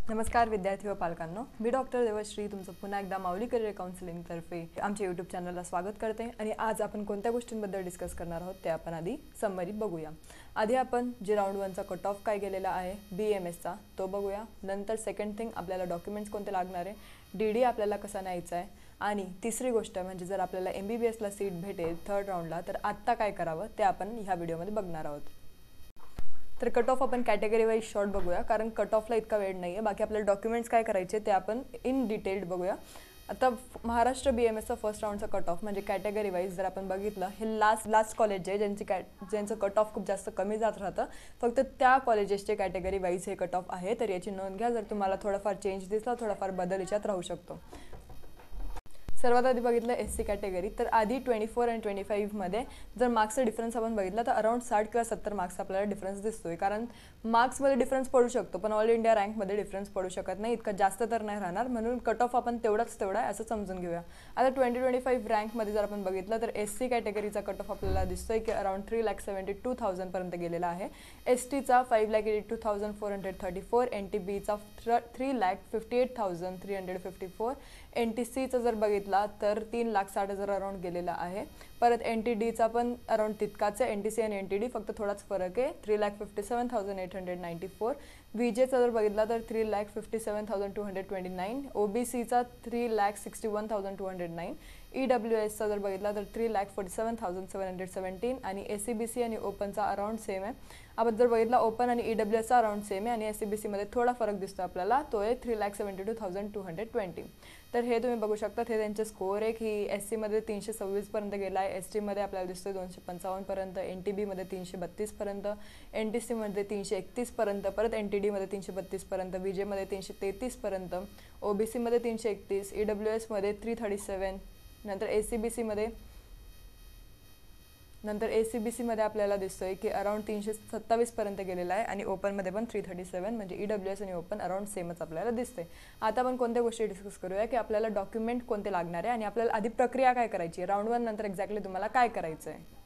नमस्कार विद्यार्थी व पालकांनो, मी डॉक्टर देवश्री तुमचं पुन्हा एकदा माऊली करिअर काउन्सिलिंग तर्फे आमच्या यूट्यूब चॅनलला स्वागत करते। आणि आज आपण कोणत्या गोष्टींबद्दल डिस्कस करणार आहोत ते आपण आधी समरी बघूया। आधी आपण जे राऊंड 1 चा कट ऑफ काय गेलेला आहे BMS चा तो बघूया। नंतर सेकंड थिंग आपल्याला डॉक्युमेंट्स कोणते लागणार आहे, DD आपल्याला कसा न्यायचा आहे, आणि तिसरी गोष्ट म्हणजे जर आपल्याला MBBS ला सीट भेटेल थर्ड राऊंडला तर आता काय करावं ते आपण ह्या व्हिडिओमध्ये बघणार आहोत। तर कट ऑफ आपण कॅटेगरी वाइज शॉर्ट बघूया, कारण कट ऑफला इतका वेळ नाही आहे। बाकी आपल्याला डॉक्युमेंट्स काय करायचे ते आपण इन डिटेल्ड बघूया। आता महाराष्ट्र BMS चा फर्स्ट राऊंडचा कट ऑफ म्हणजे कॅटेगरी वाइज जर आपण बघितलं, हे लास्ट कॉलेज आहे ज्यांचं कट ऑफ खूप जास्त कमी जात राहतं। फक्त त्या कॉलेजेसचे कॅटेगरी वाइज हे कट ऑफ आहे, तर याची नोंद घ्या। जर तुम्हाला थोडाफार चेंज दिसला, थोडाफार बदल याच्यात राहू शकतो। सर्वात आधी बघितलं SC कॅटेगरी, तर आधी 24 आणि 25 मध्ये जर मार्क्सचा डिफरन्स आपण बघितला तर अराउंड 60 किंवा 70 मार्क्स आपल्याला डिफरन्स दिसतोय। कारण मार्क्समध्ये डिफरन्स पडू शकतो पण ऑल इंडिया रँकमध्ये डिफरन्स पडू शकत नाही, इतका जास्त तर नाही राहणार, म्हणून कट ऑफ आपण तेवढा आहे असं समजून घेऊया। आता 2025 रँकमध्ये जर आपण बघितलं तर SC कॅटेगरीचा कट ऑफ आपल्याला दिसतोय की अराउंड 3,72,000 पर्यंत गेलेला आहे। STचा 5,82,434, NTBचा 3,58,354, NTCचा जर बघितला तर 3,60,000 अराउंड गेलेला आहे। परत NTDचा पण अराउंड तितकाच आहे, NTC आणि NTD फक्त थोडाच फरक आहे, 3,57,894। VJचा जर बघितला तर 3,57,229, OBCचा 3,61,209, EWSचा जर बघितला तर 3,47,717 आणि SCBC आणि ओपनचा अराउंड सेम आहे। आपण जर बघितला ओपन आणि EWSचा अराउंड सेम आहे आणि SCBC मध्ये थोडा फरक दिसतो आपल्याला, तो आहे 3,72,220। तर हे तुम्ही बघू शकता, हे त्यांचे स्कोर आहे की SC मध्ये 326 पर्यंत गेला आहे, ST मध्ये आपल्याला दिसतोय 255 पर्यंत, NTB मध्ये 332 पर्यंत, NTC मध्ये 331 पर्यंत, परत NTD मध्ये 332 पर्यंत, VJ मध्ये 333 पर्यंत, OBC मध्ये 331, EWS मध्ये 337, नंतर ACBC मध्ये आपल्याला दिसतोय की अराउंड 327 पर्यंत गेलेला आहे आणि ओपन मध्ये पण 337, म्हणजे EWS आणि ओपन अराउंड सेमच आपल्याला दिसते। आता आपण कोणत्या गोष्टी डिस्कस करूया की आपल्याला डॉक्युमेंट कोणते लागणार आहे आणि आपल्याला आधी प्रक्रिया काय करायची आहे, राऊंड 1 नंतर एक्झॅक्टली तुम्हाला काय करायचं आहे।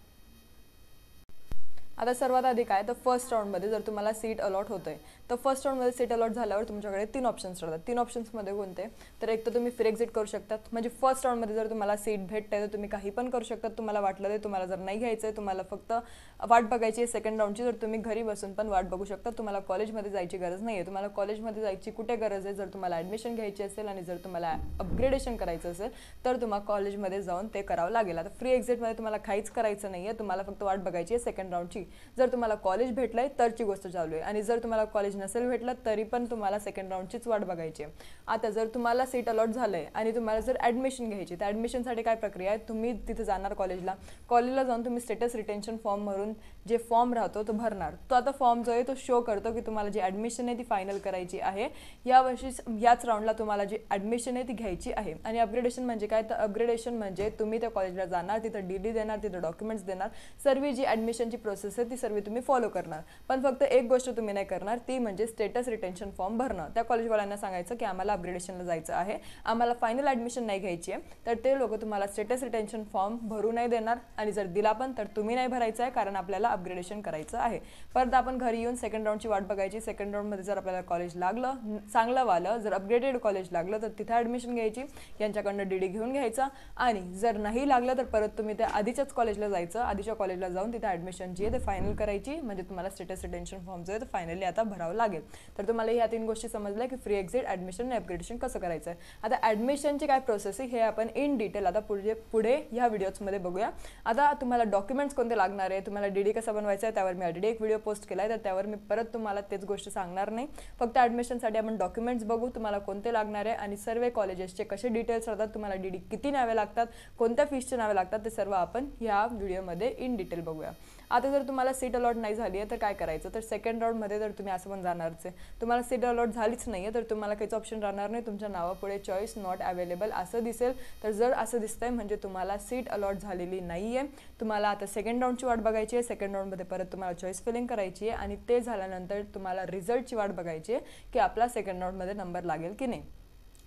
आता सर्वात आधी काय तर फर्स्ट राऊंडमध्ये जर तुम्हाला सीट अलॉट होतंय तर फर्स्ट राऊंडमध्ये सीट अलॉट झाल्यावर तुमच्याकडे 3 ऑप्शन्स राहतात। 3 ऑप्शन्समध्ये कोणते, तर एक तर तुम्ही फ्री एक्झिट करू शकतात, म्हणजे फर्स्ट राऊंडमध्ये जर तुम्हाला सीट भेटते तर तुम्ही काही पण करू शकतात, तुम्हाला वाटलं ते। तुम्हाला जर नाही घ्यायचं आहे, तुम्हाला फक्त वाट बघायची आहे सेकंड राऊंडची, तर तुम्ही घरी बसून पण वाट बघू शकता। तुम्हाला कॉलेजमध्ये जायची गरज नाही आहे। तुम्हाला कॉलेजमध्ये जायची कुठे गरज आहे, जर तुम्हाला ॲडमिशन घ्यायची असेल आणि जर तुम्हाला अपग्रेडेशन करायचं असेल तर तुम्हाला कॉलेजमध्ये जाऊन ते करावं लागेल। आता फ्री एक्झिटमध्ये तुम्हाला काहीच करायचं नाही आहे, तुम्हाला फक्त वाट बघायची आहे सेकंड राऊंडची। जर तुम्हाला कॉलेज भेटलंय तरची गोष्ट चालू आहे, आणि जर तुम्हाला कॉलेज नसेल भेटलं तरी पण तुम्हाला सेकंड राऊंडचीच वाट बघायची आहे। आता जर तुम्हाला सीट अलॉट झालंय आणि तुम्हाला जर ॲडमिशन घ्यायची तर ॲडमिशनसाठी काय प्रक्रिया आहे, तुम्ही तिथे जाणार कॉलेजला जाऊन तुम्ही स्टेटस रिटेन्शन फॉर्म भरून जे फॉर्म राहतो तो भरणार। तो आता फॉर्म जो आहे तो शो करतो की तुम्हाला जी ॲडमिशन आहे ती फायनल करायची आहे, यावर्षी याच राऊंडला तुम्हाला जी ॲडमिशन आहे ती घ्यायची आहे। आणि अपग्रेडेशन म्हणजे काय, तर अपग्रेडेशन म्हणजे तुम्ही त्या कॉलेजला जाणार, तिथं DD देणार, तिथं डॉक्युमेंट्स देणार, सर्व जी ॲडमिशनची प्रोसेस आहे ती सर्व तुम्ही फॉलो करणार। पण फक्त एक गोष्ट तुम्ही नाही करणार, ती म्हणजे स्टेटस रिटेन्शन फॉर्म भरणं। त्या कॉलेजवाल्यांना सांगायचं की आम्हाला अपग्रेडेशनला जायचं आहे, आम्हाला फायनल ॲडमिशन नाही घ्यायची आहे, तर ते लोक तुम्हाला स्टेटस रिटेन्शन फॉर्म भरू नाही देणार, आणि जर दिला पण तर तुम्ही नाही भरायचं आहे, कारण आपल्याला अपग्रेडेशन करायचं आहे। परत आपण घरी येऊन सेकंड राऊंडची वाट बघायची। सेकंड राऊंडमध्ये जर आपल्याला कॉलेज लागलं, चांगलं वालं, जर अपग्रेडेड कॉलेज लागलं तर तिथं ॲडमिशन घ्यायची, यांच्याकडनं DD घेऊन घ्यायचा, आणि जर नाही लागलं तर परत तुम्ही त्या आधीच्याच कॉलेजला जायचं, आधीच्या कॉलेजला जाऊन तिथे ॲडमिशन जी आहे ते फायनल करायची, म्हणजे तुम्हाला स्टेटस रिटेन्शन फॉर्म जो आहे तो फायनली आता भरावं लागेल। तर तुम्हाला ह्या 3 गोष्टी समजल्या की फ्री एक्झिट, ॲडमिशन आणि अपग्रेडेशन कसं करायचं आहे। आता ॲडमिशनची काय प्रोसेस आहे हे आपण इन डिटेल आता पुढे ह्या व्हिडिओजमध्ये बघूया। आता तुम्हाला डॉक्युमेंट्स कोणते लागणार आहे, तुम्हाला DD कसा बनवायचा आहे त्यावर मी ऑलरेडी एक व्हिडिओ पोस्ट केला आहे, तर त्यावर मी परत तुम्हाला तेच गोष्ट सांगणार नाही। फक्त ॲडमिशनसाठी आपण डॉक्युमेंट्स बघू, तुम्हाला कोणते लागणार आहे आणि सर्व कॉलेजेसचे कसे डिटेल्स राहतात, तुम्हाला DD किती न्यावे लागतात, कोणत्या फीसचे न्यावे लागतात, ते सर्व आपण ह्या व्हिडिओमध्ये इन डिटेल बघूया। आता जर तुम्हाला सीट अलॉट नाही झाली आहे तर काय करायचं, तर सेकंड राऊंडमध्ये तर तुम्ही असं पण जाणारच आहे, तुम्हाला सीट अलॉट झालीच नाही आहे तर तुम्हाला काहीच ऑप्शन राहणार नाही, तुमच्या नावापुढे चॉईस नॉट अवेलेबल असं दिसेल। तर जर असं दिसतंय म्हणजे तुम्हाला सीट अलॉट झालेली नाही आहे, तुम्हाला आता सेकंड राऊंडची वाट बघायची आहे। सेकंड राऊंडमध्ये परत तुम्हाला चॉईस फिलिंग करायची आहे, आणि ते झाल्यानंतर तुम्हाला रिझल्टची वाट बघायची आहे की आपला सेकंड राऊंडमध्ये नंबर लागेल की नाही।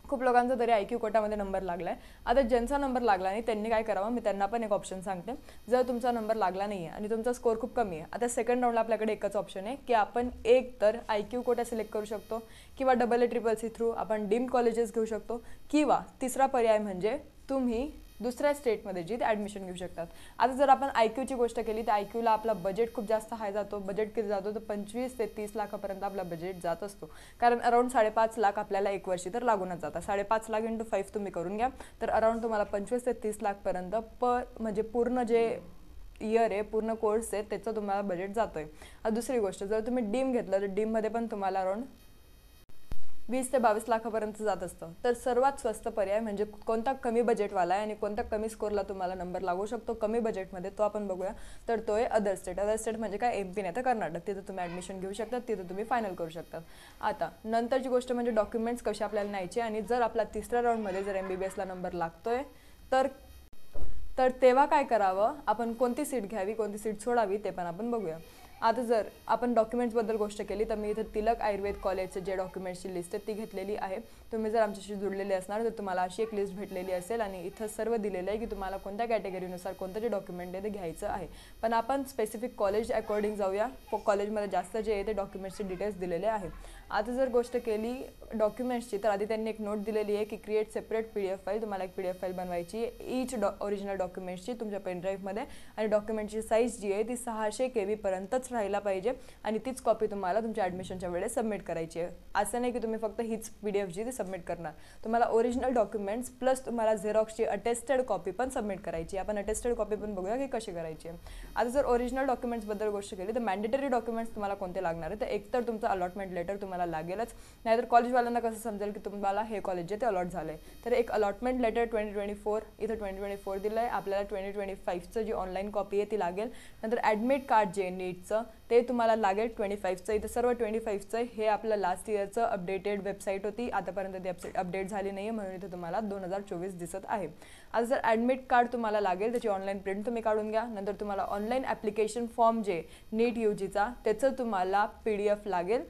खूप लोकांचा तरी IQ कोटामध्ये नंबर लागला आहे. आता ज्यांचा नंबर लागला नाही त्यांनी काय करावं, मी त्यांना पण एक ऑप्शन सांगते. जर तुमचा नंबर लागला नाही आहे आणि तुमचा स्कोअर खूप कमी आहे, आता सेकंड राऊंडला आपल्याकडे एकच ऑप्शन आहे की आपण एक तर IQ कोटा सिलेक्ट करू शकतो किंवा AA-CCC थ्रू आपण डीम्ड कॉलेजेस घेऊ शकतो, किंवा तिसरा पर्याय म्हणजे तुम्ही दुसऱ्या स्टेटमध्ये जी ॲडमिशन घेऊ शकतात. आता जर आपण IQची गोष्ट केली तर IQला आपला बजेट खूप जास्त हाय जातो. बजेट किती जातो तर 25 ते 30 लाखापर्यंत आपला बजेट जात असतो. कारण अराउंड 5.5 लाख आपल्याला एक वर्षी तर लागूनच जातात. 5.5 लाख × 5 तुम्ही करून घ्या तर अराउंड तुम्हाला 25 ते 30 लाखपर्यंत म्हणजे पूर्ण जे इयर आहे, पूर्ण कोर्स आहे, त्याचं तुम्हाला बजेट जातोय. आता दुसरी गोष्ट, जर तुम्ही डीम घेतलं तर डीममध्ये पण तुम्हाला अराउंड 20 ते 22 लाखापर्यंत जात असतं. तर सर्वात स्वस्त पर्याय म्हणजे कोणता कमी बजेटवाला आहे आणि कोणता कमी स्कोरला तुम्हाला नंबर लागू शकतो कमी बजेटमध्ये, तो आपण बघूया. तर तो आहे अदर स्टेट. अदर स्टेट म्हणजे काय, MP नाही तर कर्नाटक. तिथं तुम्ही ॲडमिशन घेऊ शकता, तिथं तुम्ही फायनल करू शकता. आता नंतरची गोष्ट म्हणजे डॉक्युमेंट्स कसे आपल्याला न्यायचे, आणि जर आपला तिसऱ्या राऊंडमध्ये जर MBBSला नंबर लागतोय तर तेव्हा काय करावं, आपण कोणती सीट घ्यावी, कोणती सीट सोडावी, ते पण आपण बघूया. आता जर आपण डॉक्युमेंट्सबद्दल गोष्ट केली तर मी इथं तिलक आयुर्वेद कॉलेजचे जे डॉक्युमेंट्सची लिस्ट आहे ती घेतलेली आहे. तुम्ही जर आमच्याशी जुळलेले असणार तर तुम्हाला अशी एक लिस्ट भेटलेली असेल आणि इथं सर्व दिलेलं आहे की तुम्हाला कोणत्या कॅटेगरीनुसार कोणतं जे डॉक्युमेंट आहे ते घ्यायचं आहे. पण आपण स्पेसिफिक कॉलेज अकॉर्डिंग जाऊया. कॉलेजमध्ये जास्त जे आहे ते डॉक्युमेंट्सचे डिटेल्स दिलेले आहे. आता जर गोष्ट केली डॉक्युमेंट्सची तर आधी त्यांनी एक नोट दिलेली आहे की क्रिएट सेपरेट PDF फाईल. तुम्हाला एक PDF फाईल बनवायची आहे ईच ओरिजिनल डॉक्युमेंट्सची तुमच्या पेनड्राईव्हमध्ये, आणि डॉक्युमेंटची साईज जी आहे ती 600 KB पर्यंतच राहायला पाहिजे, आणि तीच कॉपी तुम्हाला तुमच्या ॲडमिशनच्या वेळेस सबमिट करायची आहे. असं नाही की तुम्ही फक्त हीच PDF जी ती सबमिट करणार, तुम्हाला ओरिजिनल डॉक्युमेंट्स प्लस तुम्हाला झेरॉक्सची अटेस्टेड कॉपी पण सबमिट करायची. आपण अटेस्टेड कॉपी पण बघूया की कशी करायची आहे. आता जर ओरिजिनल डॉक्युमेंट्सबद्दल गोष्ट केली तर मॅन्डेटरी डॉक्युमेंट्स तुम्हाला कोणते लागणार आहे, तर एक तर तुमचं अलॉटमेंट लेटर तुम्हाला लागेलच, नाहीतर कॉलेजवाल्यांना कसं समजेल की तुम्हाला हे कॉलेज जे ते अलॉट झालं आहे. तर एक अलॉटमेंट लेटर 2024, इथं 2024 दिलं आहे. आपल्याला 2025चं जी ऑनलाईन कॉपी आहे ती लागेल. नंतर ॲडमिट कार्ड जे नीटचं ते तुम्हाला लागेल 25चं. इथं सर्व 25चं हे आपलं लास्ट इयरचं अपडेटेड वेबसाईट होती, आतापर्यंत ती अपडेट झाली नाही आहे म्हणून इथं तुम्हाला 2024 दिसत आहे. आता जर ॲडमिट कार्ड तुम्हाला लागेल त्याची ऑनलाईन प्रिंट तुम्ही काढून घ्या. नंतर तुम्हाला ऑनलाईन ॲप्लिकेशन फॉर्म जे नीट UGचा त्याचं तुम्हाला PDF लागेल,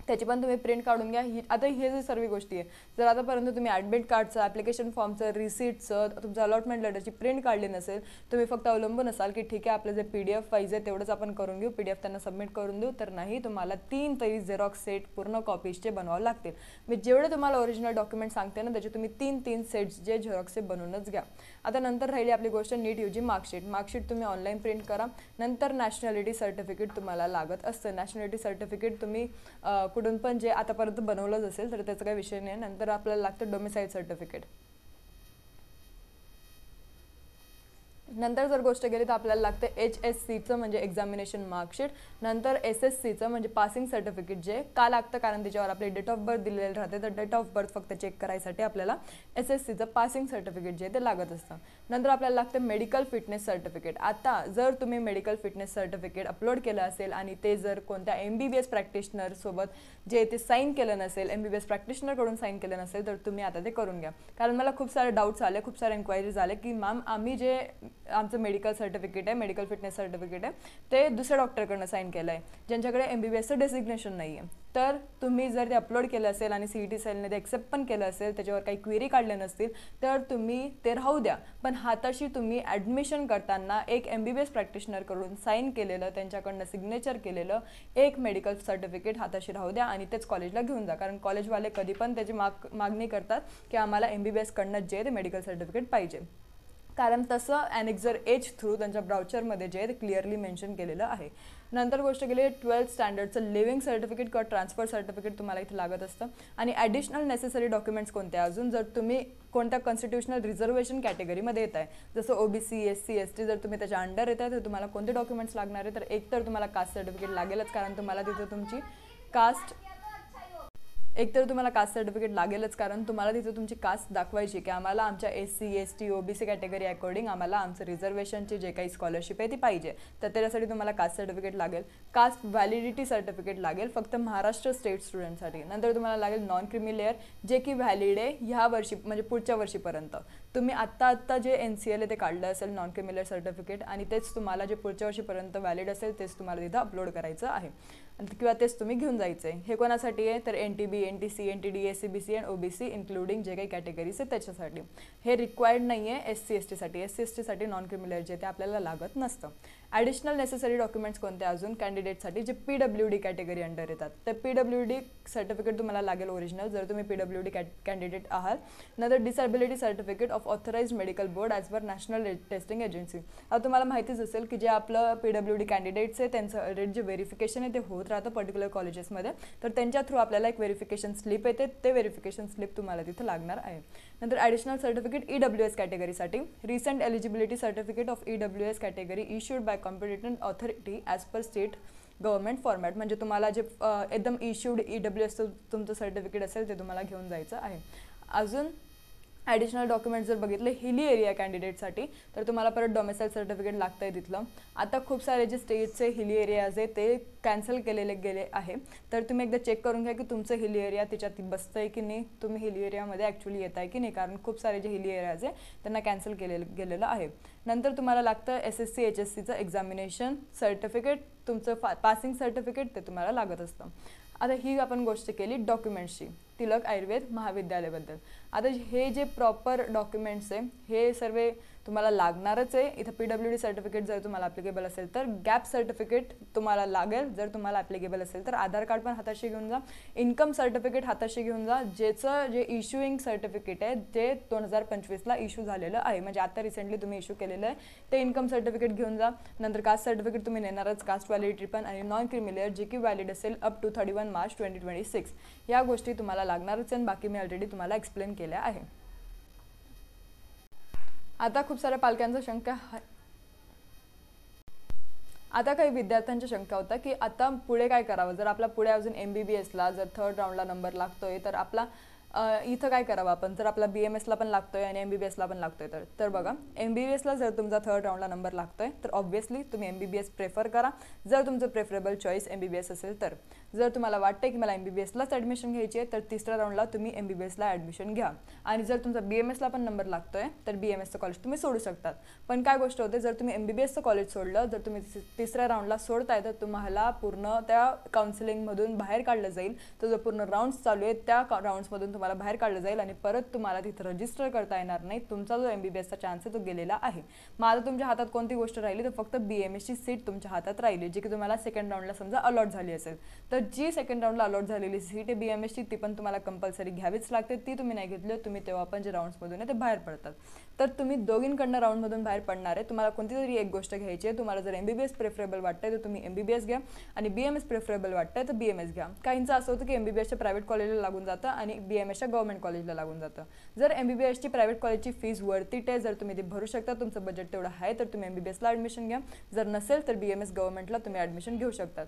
त्याची पण तुम्ही प्रिंट काढून घ्या. आता हे जे सर्व गोष्टी आहे, जर आतापर्यंत तुम्ही ॲडमिट कार्डचं, ॲप्लिकेशन फॉर्मचं, रिसिटचं, तुमचं अलॉटमेंट लेटरची प्रिंट काढली नसेल, तुम्ही फक्त अवलंबून असाल की ठीक आहे आपलं जे PDF पाहिजे तेवढंच आपण करून घेऊ, PDF त्यांना सबमिट करून देऊ, तर नाही, तुम्हाला 3 तरी झेरॉक्स सेट पूर्ण कॉपीजचे बनवावं लागतील. मी जेवढे तुम्हाला ओरिजिनल डॉक्युमेंट सांगते ना त्याचे तुम्ही 3 सेट्स जे झेरॉक्सचे बनवूनच घ्या. आता नंतर राहिली आपली गोष्ट नीट UG मार्कशीट तुम्ही ऑनलाईन प्रिंट करा. नंतर नॅशनॅलिटी सर्टिफिकेट तुम्हाला लागत असतं. नॅशनॅलिटी सर्टिफिकेट तुम्ही कुठून पण जे आतापर्यंत बनवलंच असेल तर त्याचा काही विषय नाही. नंतर आपल्याला लागतं डोमिसाईल सर्टिफिकेट. नंतर जर गोष्ट केली तर आपल्याला लागतं HSCचं म्हणजे एक्झामिनेशन मार्कशीट. नंतर SSCचं म्हणजे पासिंग सर्टिफिकेट जे का लागतं, कारण त्याच्यावर आपली डेट ऑफ बर्थ दिलेली राहते, तर डेट ऑफ बर्थ फक्त चेक करायसाठी आपल्याला SSCचं पासिंग सर्टिफिकेट जे ते लागत असतं. नंतर आपल्याला लागतं मेडिकल फिटनेस सर्टिफिकेट. आता जर तुम्ही मेडिकल फिटनेस सर्टिफिकेट अपलोड केलं असेल आणि ते जर कोणत्या MBBS प्रॅक्टिशनर सोबत जे ते साईन केलं नसेल, MBBS प्रॅक्टिशनरकडून साईन केलं नसेल, तर तुम्ही आता ते करून घ्या. कारण मला खूप सारे डाऊट्स आले, खूप सारे एन्क्वायरीज आले की मॅम आम्ही जे आमचं मेडिकल सर्टिफिकेट आहे, मेडिकल फिटनेस सर्टिफिकेट आहे, ते दुसऱ्या डॉक्टरकडनं साईन केलं आहे ज्यांच्याकडे MBBSचं डेसिग्नेशन नाही आहे. तर तुम्ही जर ते अपलोड केलं असेल आणि CET सेलने ते एक्सेप्ट पण केलं असेल, त्याच्यावर काही क्वेरी काढले नसतील, तर तुम्ही ते राहू द्या. पण हाताशी तुम्ही ॲडमिशन करताना एक MBBS प्रॅक्टिशनरकडून साईन केलेलं, त्यांच्याकडनं सिग्नेचर केलेलं एक मेडिकल सर्टिफिकेट हाताशी राहू द्या आणि तेच कॉलेजला घेऊन जा. कारण कॉलेजवाले कधी पण त्याची मागणी करतात की आम्हाला MBBSकडनं जे ते मेडिकल सर्टिफिकेट पाहिजे, कारण तसं ॲनेक्झर H थ्रू त्यांच्या ब्राउचरमध्ये जे आहे ते क्लिअरली मेन्शन केलेलं आहे. नंतर गोष्ट केली 12th स्टँडर्डचं लिव्हिंग सर्टिफिकेट किंवा ट्रान्सफर सर्टिफिकेट तुम्हाला इथे लागत असतं. आणि ॲडिशनल नेसेसरी डॉक्युमेंट्स कोणते अजून, जर तुम्ही कोणत्या कॉन्स्टिट्युशनल रिझर्वेशन कॅटेगरीमध्ये येत आहे, जसं OBC SC ST, जर तुम्ही त्याच्या अंडर येत आहे तर तुम्हाला कोणते डॉक्युमेंट्स लागणार आहे, तर एक तर तुम्हाला कास्ट सर्टिफिकेट लागेलच, कारण तुम्हाला तिथे तुमची कास्ट सर्टिफिकेट लागेलच, कारण तुम्हाला तिथे तुमची कास्ट दाखवायची की आम्हाला आमच्या SC ST OBC category according आम्हाला आमचं रिझर्वेशनची जे काही स्कॉलरशिप आहे ती पाहिजे, तर त्याच्यासाठी तुम्हाला कास्ट सर्टिफिकेट लागेल. कास्ट व्हॅलिडिटी सर्टिफिकेट लागेल फक्त महाराष्ट्र स्टेट स्टुडंटसाठी. नंतर तुम्हाला लागेल नॉन क्रिमी लेअर, जे की व्हॅलिड आहे ह्या वर्षी म्हणजे पुढच्या वर्षीपर्यंत. तुम्ही आत्ता जे NCL आहे ते काढलं असेल नॉन क्रिमी लेअर सर्टिफिकेट, आणि तेच तुम्हाला जे पुढच्या वर्षीपर्यंत व्हॅलिड असेल तेच तुम्हाला तिथं अपलोड करायचं आहे. किंवा तेच तुम्ही घेऊन जायचं आहे. हे कोणासाठी आहे तर NTB, NTC, NTD, SCBC and OBC including जे काही कॅटेगरीज आहे त्याच्यासाठी. हे रिक्वायर्ड नाही आहे SC ST साठी. SC ST साठी नॉन क्रिमिनल जे ते आपल्याला लागत नसतं. ॲडिशनल नेसेसरी डॉक्युमेंट्स कोणते अजून कॅन्डिडेटसाठी जे PWD कॅटेगरी अंडर येतात. तर PWD सर्टिफिकेट तुम्हाला लागेल ओरिजिनल जर तुम्ही PWD कॅन्डिडेट आहात. नंतर disability certificate of authorised medical board as per national testing agency. आता तुम्हाला माहितीच असेल की जे आपलं PWD कॅन्डिडेट्स आहे त्यांचं ऑलरेडी जे व्हेरिफिकेशन आहे ते होत राहतं पर्टिक्युलर कॉलेजेसमध्ये. तर त्यांच्या थ्रू आपल्याला एक व्हेरिफिकेशन स्लिप येते. ते व्हेरिफिकेशन स्लिप तुम्हाला तिथं लागणार आहे. नंतर ॲडिशनल सर्टिफिकेट EWS कॅटेगरीसाठी recent eligibility certificate of EWS category issued by competent authority as per state government format. म्हणजे तुम्हाला जे एकदम इश्यूड EWS तुमचं सर्टिफिकेट असेल ते तुम्हाला घेऊन जायचं आहे. अजून ॲडिशनल डॉक्युमेंट्स जर बघितले हिली एरिया कॅन्डिडेटसाठी तर तुम्हाला परत डोमिसाईल सर्टिफिकेट लागतं आहे तिथलं. आता खूप सारे जे स्टेटचे हिली एरियाज आहे ते कॅन्सल केलेले गेले आहे. तर तुम्ही एकदा चेक करून घ्या की तुमचं हिली एरिया त्याच्यात बसतं आहे की नाही, तुम्ही हिली एरियामध्ये ॲक्च्युली येत आहे की नाही, कारण खूप सारे जे हिली एरियाज आहे त्यांना कॅन्सल गेलेलं आहे. नंतर तुम्हाला लागतं SSC HSCचं एक्झामिनेशन सर्टिफिकेट, तुमचं पासिंग सर्टिफिकेट ते तुम्हाला लागत असतं. आता ही आपण गोष्ट केली डॉक्युमेंट्सची तिलक आयुर्वेद महाविद्यालयाबद्दल. आता हे जे प्रॉपर डॉक्युमेंट्स आहे हे सर्व तुम्हाला लागणारच आहे. इथं PWD सर्टिफिकेट जर तुम्हाला ॲप्लिकेबल असेल तर गॅप सर्टिफिकेट तुम्हाला लागेल जर तुम्हाला ॲप्लिकेबल असेल तर. आधार कार्ड पण हाताशी घेऊन जा. इन्कम सर्टिफिकेट हाताशी घेऊन जा. ज्याचं जे इश्यूइंग सर्टिफिकेट आहे ते 2025ला इश्यू झालेलं आहे, म्हणजे आता रिसेंटली तुम्ही इश्यू केलेलं आहे ते इन्कम सर्टिफिकेट घेऊन जा. नंतर कास्ट सर्टिफिकेट तुम्ही नेणारच, कास्ट व्हॅलिडिटी पण, आणि नॉन क्रिमिलियर जे की व्हॅलिड असेल अप टू 31 मार्च 2026. या गोष्टी तुम्हाला लागणारच आहे. बाकी मी ऑलरेडी तुम्हाला एक्सप्लेन केल्या आहे. आता खूप साऱ्या पालकांच्या शंका आता काही विद्यार्थ्यांच्या शंका होता की आता पुढे काय करावं. जर आपला पुढे अजून MBBSला जर थर्ड राऊंडला नंबर लागतोय तर आपला इथं काय करावं आपण. जर आपला BMSला पण लागतोय आणि MBBSला पण लागतोय तर बघा MBBSला जर तुमचा थर्ड राऊंडला नंबर लागतोय तर ऑब्व्हियसली तुम्ही MBBS प्रेफर करा जर तुमचं प्रेफरेबल चॉईस MBBS असेल तर. जर तुम्हाला वाटतं की मला MBBSलाच ॲडमिशन घ्यायची आहे तर तिसऱ्या राऊंडला तुम्ही MBBSला ॲडमिशन घ्या. आणि जर तुमचा BMSला पण नंबर लागतोय तर BMSचं कॉलेज तुम्ही सोडू शकतात. पण काय गोष्ट होते जर तुम्ही MBBSचं कॉलेज सोडलं, जर तुम्ही तिसऱ्या राऊंडला सोडताय तर तुम्हाला पूर्ण त्या काउन्सिलिंगमधून बाहेर काढलं जाईल. तर जो पूर्ण राऊंड्स चालू आहेत त्या राऊंड्समधून तुम्हाला बाहेर काढलं जाईल आणि परत तुम्हाला तिथं रजिस्टर करता येणार नाही. तुमचा जो MBBSचा चान्स आहे तो गेलेला आहे. मग आता तुमच्या हातात कोणती गोष्ट राहिली तर फक्त BMSची सीट तुमच्या हातात राहिली जी की तुम्हाला सेकंड राऊंडला समजा अलॉट झाली असेल तर जी सेकंड राऊंडला अलॉट झालेली सीट आहे BMSची ती पण तुम्हाला कंपल्सरी घ्यावीच लागते. ती तुम्ही नाही घेतली तुम्ही तेव्हा पण जे राऊंड्समधून आहे ते बाहेर पडतात. तर तुम्ही दोघींकडनं राऊंडमधून बाहेर पडणार आहे. तुम्हाला कोणती तरी एक गोष्ट घ्यायची आहे. तुम्हाला जर MBBS प्रेफरेबल वाटतंय तर तुम्ही MBBS घ्या आणि BMS प्रेफरेबल वाटतंय तर BMS घ्या. काहींचं असं होतं की MBBSच्या प्रायव्हेट कॉलेजला लागून जातं आणि BMSच्या गव्हर्नमेंट कॉलेजला लागून जातं. जर MBBSची प्रायव्हेट कॉलेजची फीस वरती आहे, जर तुम्ही ते भरू शकता, तुमचं बजेट तेवढं आहे तर तुम्ही MBBSला ॲडमिशन घ्या. जर नसेल तर BMS गव्हर्नमेंटला तुम्ही ॲडमिशन घेऊ शकतात.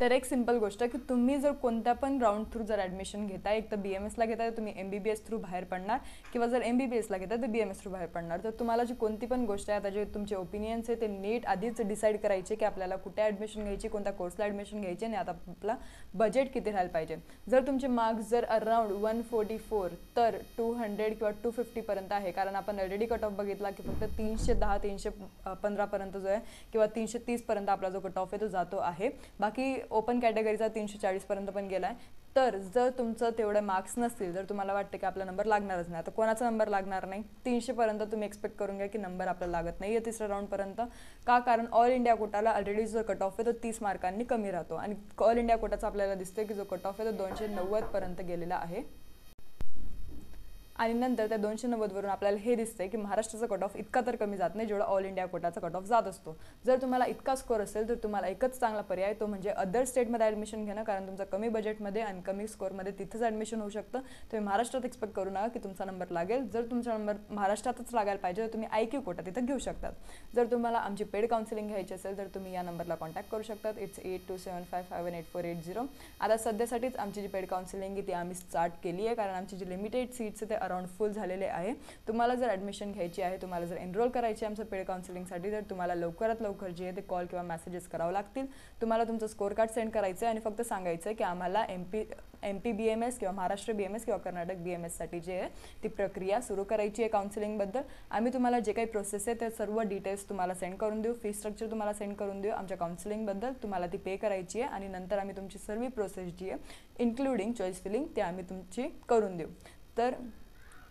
तर एक सिंपल गोष्ट आहे की तुम्ही जर कोणत्या पण राऊंड थ्रू जर ॲडमिशन घेताय, एक तर BMSला घेताय तर तुम्ही MBBS थ्रू बाहेर पडणार किंवा जर MBBSला घेताय तर BMS थ्रू बाहेर पडणार. तर तुम्हाला जी कोणती पण गोष्ट आहे आता जे तुमचे ओपिनियन्स आहे ते नीट आधीच डिसाईड करायचे की आपल्याला कुठे ॲडमिशन घ्यायची, कोणत्या कोर्सला ॲडमिशन घ्यायची आणि आता आपला बजेट किती राहायला पाहिजे. जर तुमचे मार्क्स जर अराउंड 144 तर 200 किंवा 250 आहे, कारण आपण ऑलरेडी कट ऑफ बघितला की फक्त 310 315 पर्यंत जो आहे किंवा 330 पर्यंत आपला जो कट ऑफ आहे तो जातो आहे. बाकी ओपन कॅटेगरीचा 340 पर्यंत पण गेला आहे. तर जर तुमचं तेवढे मार्क्स नसतील, जर तुम्हाला वाटतं की आपला नंबर लागणारच नाही, तर कोणाचा नंबर लागणार नाही 300 पर्यंत तुम्ही एक्सपेक्ट करून घ्या की नंबर आपला लागत नाही आहे तिसऱ्या राऊंडपर्यंत. का, कारण ऑल इंडिया कोटाला ऑलरेडी जो कट ऑफ आहे तो 30 मार्कांनी कमी राहतो आणि ऑल इंडिया कोटाचा आपल्याला दिसतोय की जो कट ऑफ आहे तो 290 पर्यंत गेलेला आहे. आणि नंतर त्या 290 वरून आपल्याला हे दिसतंय की महाराष्ट्राचा कट ऑफ इतका तर कमी जात नाही जेवढा ऑल इंडिया कोटाचा कट ऑफ जात असतो. जर तुम्हाला इतका स्कोर असेल तर तुम्हाला एकच चांगला पर्याय तो म्हणजे अदर स्टेटमध्ये ॲडमिशन घेणं, कारण तुमचा कमी बजेटमध्ये आणि कमी स्कोरमध्ये तिथंच ॲडमिशन होऊ शकतं. तुम्ही महाराष्ट्रात एक्सपेक्ट करू नका की तुमचा नंबर लागेल. जर तुमचा नंबर महाराष्ट्रातच लागायला पाहिजे तर तुम्ही IQ कोटा तिथं घेऊ शकतात. जर तुम्हाला आमची पेड काउन्सिलिंग घ्यायची असेल तर तुम्ही या नंबरला कॉन्टॅक्ट करू शकतात. इट्स 8275518480. आता सध्यासाठीच आमची जी पेड काउन्सिलिंग आहे ती आम्ही स्टार्ट केली आहे, कारण आमची जी लिमिटेड सीट्स आहे ते अराउंड फुल झालेले आहे. तुम्हाला जर ॲडमिशन घ्यायची आहे, तुम्हाला जर एनरोल करायची आहे आमचं पेड काउन्सिलिंगसाठी, तर तुम्हाला लवकरात लवकर जे आहे ते कॉल किंवा मेसेजेस करावं लागतील. तुम्हाला तुमचं स्कोर कार्ड सेंड करायचं आहे आणि फक्त सांगायचं आहे की आम्हाला MP BMS किंवा महाराष्ट्र BMS किंवा कर्नाटक BMS साठी जे आहे ती प्रक्रिया सुरू करायची आहे काउन्सिलिंगबद्दल. आम्ही तुम्हाला जे काही प्रोसेस आहे ते सर्व डिटेल्स तुम्हाला सेंड करून देऊ, फी स्ट्रक्चर तुम्हाला सेंड करून देऊ आमच्या काउन्सिलिंगबद्दल. तुम्हाला ती पे करायची आहे आणि नंतर आम्ही तुमची सर्व प्रोसेस जी आहे इन्क्लुडिंग चॉईस फिलिंग ते आम्ही तुमची करून देऊ. तर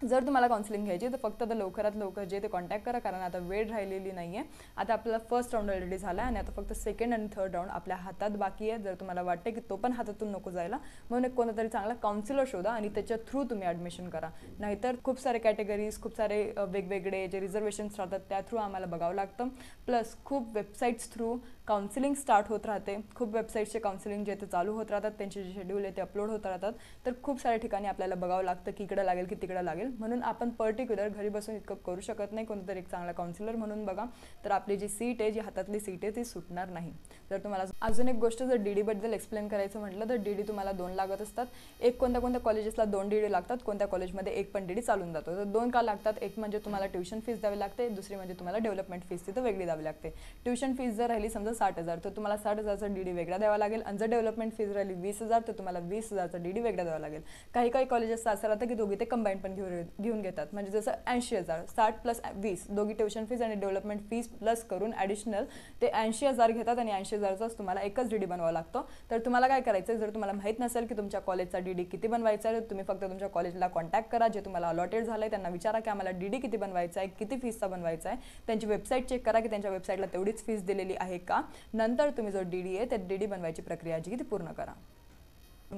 जर तुम्हाला काउन्सिलिंग घ्यायची तर फक्त आता लवकरात लवकर जे ते कॉन्टॅक्ट करा, कारण आता वेळ राहिलेली नाही आहे. आता आपल्याला फर्स्ट राऊंड ऑलरेडी झाला आहे आणि आता फक्त सेकंड आणि थर्ड राऊंड आपल्या हातात बाकी आहे. जर तुम्हाला वाटते की तो पण हातातून नको जायला म्हणून एक कोणता तरी चांगला काउन्सिलर शोधा आणि त्याच्या थ्रू तुम्ही ॲडमिशन करा. नाहीतर खूप सारे कॅटेगरीज, खूप सारे वेगवेगळे जे रिझर्वेशन्स राहतात त्या थ्रू आम्हाला बघावं लागतं. प्लस खूप वेबसाईट्स थ्रू काउन्सिलिंग स्टार्ट होत राहते, खूप वेबसाईटचे काउन्सिलिंग जे ते चालू होत राहतात, त्यांचे जे शेड्यूल आहे ते अपलोड होत राहतात. तर खूप साऱ्या ठिकाणी आपल्याला बघावं लागतं की इकडं लागेल की तिकडं लागेल. म्हणून आपण पर्टिक्युलर घरी बसून इतकं करू शकत नाही. कोणतरी एक चांगला काउन्सिलर म्हणून बघा, तर आपली जी सीट आहे, जी हातातली सीट आहे ती सुटणार नाही. जर तुम्हाला अजून एक गोष्ट जर DD बद्दल एक्सप्लेन करायचं म्हटलं तर DD तुम्हाला 2 लागत असतात. एक कोणत्या कॉलेजेसला 2 DD लागतात, कोणत्या कॉलेजमध्ये एक पण DD चालून जातो. तर 2 का लागतात? एक म्हणजे तुम्हाला ट्युशन फीस द्यावी लागते, दुसरी म्हणजे तुम्हाला डेव्हलपमेंट फीस तिथं वेगळी द्यावी लागते. ट्युशन फीस जर राहिली समजा 60,000 तर तुम्हाला 60,000चा DD वेगळा द्यावा लागेल आणि जर डेव्हलपमेंट फीस राहिली 20,000 तर तुम्हाला 20,000चा DD वेगळा द्यावा लागेल. काही कॉलेजेसचं असं राहतं की दोघी ते कंबाईन पण घेऊन घेतात. म्हणजे जसं 80,000 60 प्लस 20 दोघी ट्युशन फीस आणि डेव्हलपमेंट फीस प्लस करून ॲडिशनल ते 80,000 घेतात आणि 80,000चाच तुम्हाला एकच DD बनवावा लागतो. तर तुम्हाला काय करायचं, जर तुम्हाला माहीत नसेल की तुमच्या कॉलेजचा DD किती बनवायचा आहे तर तुम्ही फक्त तुमच्या कॉलेजला कॉन्टॅक्ट करा, जे तुम्हाला अलॉटेड झालं आहे त्यांना विचारा की आम्हाला DD किती बनवायचा आहे, किती फीसचा बनवायचा आहे. त्यांची वेबसाईट चेक करा की त्यांच्या वेबसाईटला तेवढीच फीस दिलेली आहे का. नंतर तुम्ही जो DD आहे त्या DD बनवायची प्रक्रिया जी ती पूर्ण करा.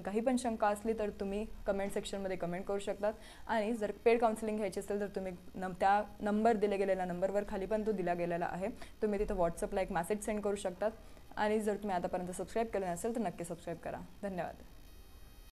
काही पण शंका असली तर तुम्ही कमेंट सेक्शनमध्ये कमेंट करू शकतात. आणि जर पेड काउन्सिलिंग घ्यायची असेल तर तुम्ही त्या नंबर दिले गेलेल्या नंबरवर खाली पण तो दिला गेलेला आहे, तुम्ही तिथं व्हॉट्सअपला एक मेसेज सेंड करू शकतात. आणि जर तुम्ही आतापर्यंत सबस्क्राईब केलं नसेल तर नक्की सबस्क्राईब करा. धन्यवाद.